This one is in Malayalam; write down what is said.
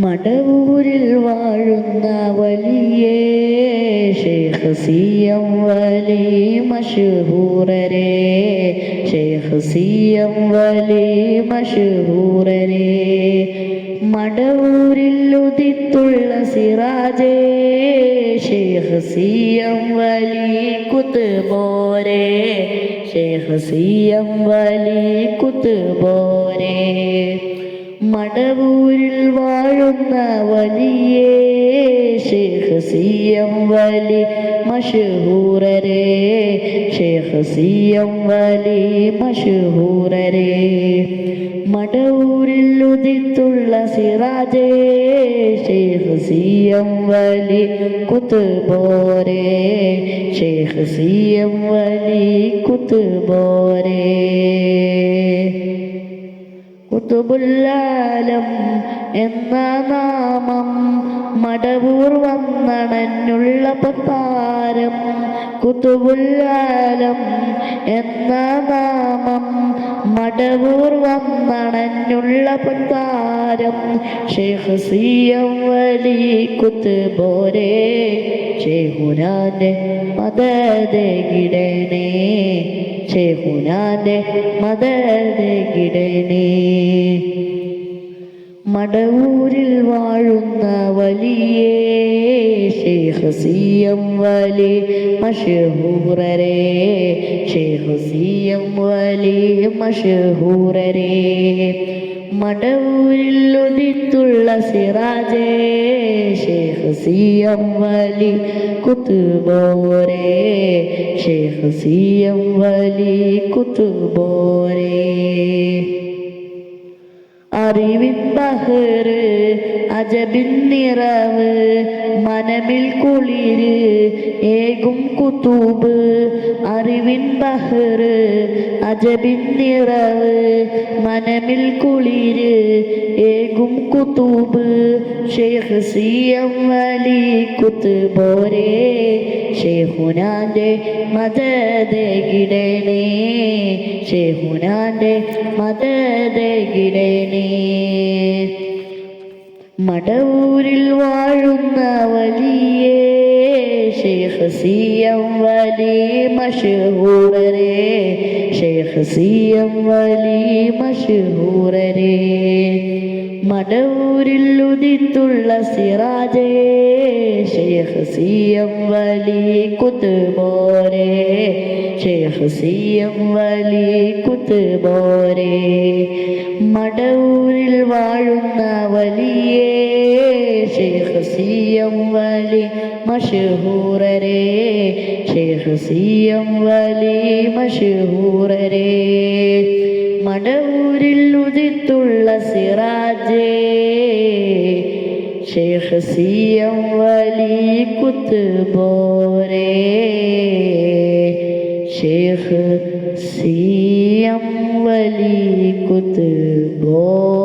മടവൂരിൽ വാഴുന്ന വലിയ ശൈഖ് സി എം വലി മശ്ഹൂറരേ, ശൈഖ് സി എം വലി മശ്ഹൂറരേ. മടവൂരിൽ ഉദിത്തുള്ള സിറാജേ, ശൈഖ് സി എം വലി കുത്ബോരേ, ശൈഖ് സി എം വലി കുത്ബോരേ. മടവൂരിൽ വാഴുന്ന വലിയ ശൈഖ് സി എം വലി മശ്ഹൂറരേ, ശൈഖ് സി എം വലി മശ്ഹൂറരേ. മടവൂരിൽ ഉദിത്തുള്ള സിറാജേ, ശൈഖ് സി എം വലി കുത്ബോരേ, ശൈഖ് സി എം വലി കുത്ബോരേ. കുതുബുല്ലാലം എന്ന നാമം മടവൂർ വന്നണഞ്ഞുള്ള പത്താരം, കുതുബുല്ലാലം എന്ന നാമം മടവൂർ വന്നണഞ്ഞുള്ള പത്താരം. ശൈഖ് സി എം വലി കുത്ബോരേ, ശൈഖുനാന്റെ മദദ് കിടണേ, ശൈഖുനാന്റെ മദദ് കിടണേ. മടവൂരിൽ വാഴുന്ന വലിയ ശൈഖ് സി എം വലി മശ്ഹൂറരേ, ശൈഖ് സി എം വലി മശ്ഹൂറരേ. മടവൂരിൽ ഉദിത്തുള്ള സിറാജേ, ശൈഖ് സി എം വലി കുത്ബോരേ, ശൈഖ് സി എം വലി കുത്ബോരേ. അറിവിൻ ബഹറ് അജബിൻ നിറവ്, മനമിൽ കുളിര് ഏകും കുതൂബ്. അറിവിൻ ബഹറ് അജബിൻ നിറവ്, മനമിൽ കുളിര് ഏകും കുതൂബ്. ശൈഖ് സി എം വലി കുത്ബോരേ, ശൈഖുനാന്റെ മദദ് കിടണേ, ശൈഖുനാന്റെ മദദ് കിടണേ. മടവൂരിൽ വാഴുന്ന വലിയ ശൈഖ് സി എം വലി മശ്ഹൂറരേ, ശൈഖ് സി എം വലി മശ്ഹൂറരേ. മടവൂരിൽ ഉദിത്തുള്ള സിറാജേ, ശൈഖ് സി എം വലി കുത്ബോരേ, ശൈഖ് സി എം വലി കുത്ബോരേ. മടവൂരിൽ വാഴുന്ന വലിയ ശൈഖ് സി എം വലി മശ്ഹൂറരേ, ശൈഖ് സി എം വലി മശ്ഹൂറരേ. മടവൂരിൽ ഉദിത്തുള്ള സിറാജേ, ശൈഖ് സി എം വലി കുത്ബോരേ, ശൈഖ് സി എം വലി കുത്ബോരേ.